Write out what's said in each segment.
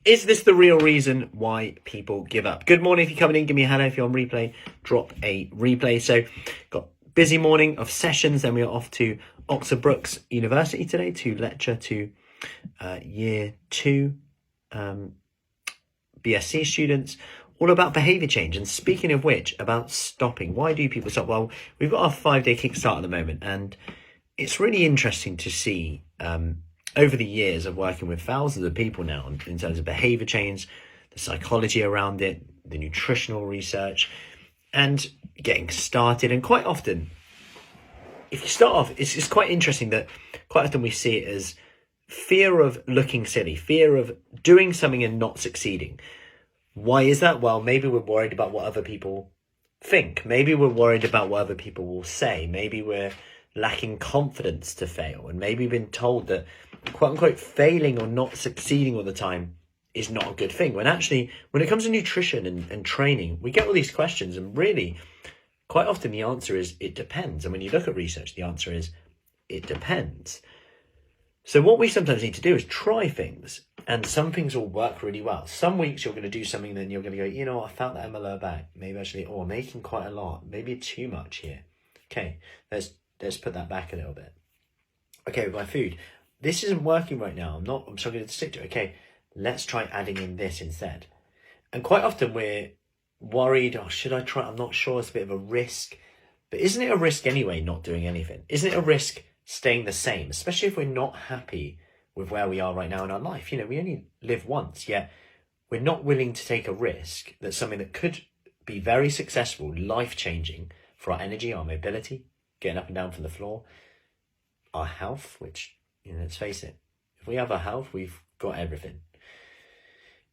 Is this the real reason why people give up? Good morning. If you're coming in, give me a hello. If you're on replay, drop a replay. So got busy morning of sessions. Then we are off to Oxford Brookes University today to lecture to year 2 BSc students, all about behaviour change. And speaking of which, about stopping. Why do people stop? Well, we've got our 5-day kickstart at the moment, and it's really interesting to see over the years of working with thousands of people now in terms of behaviour change, the psychology around it, the nutritional research, and getting started. And quite often, if you start off, it's quite interesting that quite often we see it as fear of looking silly, fear of doing something and not succeeding. Why is that? Well, maybe we're worried about what other people think. Maybe we're worried about what other people will say. Maybe we're lacking confidence to fail. And maybe we've been told that, quote unquote, failing or not succeeding all the time is not a good thing. When actually, when it comes to nutrition and training, we get all these questions, and really, quite often the answer is, it depends. And when you look at research, the answer is, it depends. So what we sometimes need to do is try things, and some things will work really well. Some weeks you're going to do something, then you're going to go, you know, I felt that in my lower back. Maybe actually, I'm making quite a lot. Maybe too much here. Okay, let's put that back a little bit. Okay, with my food, this isn't working right now. I'm struggling to stick to it. Okay, let's try adding in this instead. And quite often we're worried, oh, should I try? I'm not sure, it's a bit of a risk. But isn't it a risk anyway, not doing anything? Isn't it a risk staying the same, especially if we're not happy with where we are right now in our life? You know, we only live once, yet we're not willing to take a risk that's something that could be very successful, life-changing for our energy, our mobility, getting up and down from the floor, our health, which, you know, let's face it, if we have our health, we've got everything.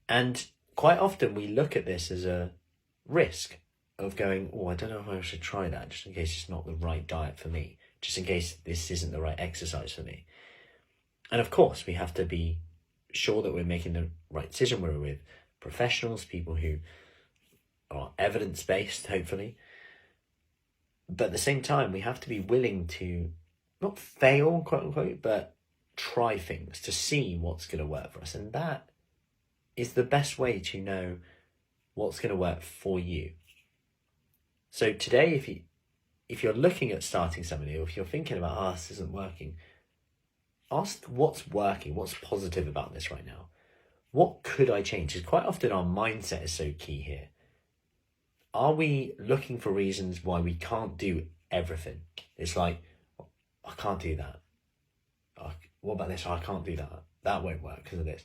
And quite often we look at this as a risk of going, oh, I don't know if I should try that, just in case it's not the right diet for me, just in case this isn't the right exercise for me. And of course, we have to be sure that we're making the right decision. We're with professionals, people who are evidence-based, hopefully. But at the same time, we have to be willing to not fail, quote unquote, but try things to see what's going to work for us. And that is the best way to know what's going to work for you. So today, if you're looking at starting something, or if you're thinking about, oh, this isn't working, ask what's working, what's positive about this right now. What could I change? Because quite often our mindset is so key here. Are we looking for reasons why we can't do everything? It's like, I can't do that. What about this? I can't do that. That won't work because of this.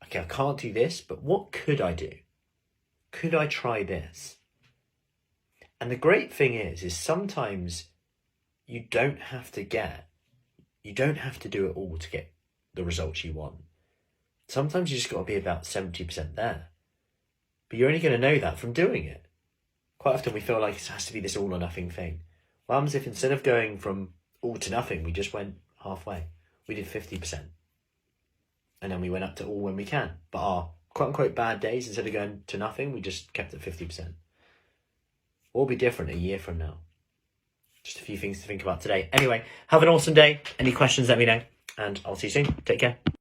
Okay, I can't do this, but what could I do? Could I try this? And the great thing is sometimes you don't have to do it all to get the results you want. Sometimes you just got to be about 70% there. But you're only going to know that from doing it. Quite often we feel like it has to be this all or nothing thing. What happens if instead of going from all to nothing, we just went halfway? We did 50%. And then we went up to all when we can. But our quote unquote bad days, instead of going to nothing, we just kept it 50%. What will be different a year from now? Just a few things to think about today. Anyway, have an awesome day. Any questions, let me know. And I'll see you soon. Take care.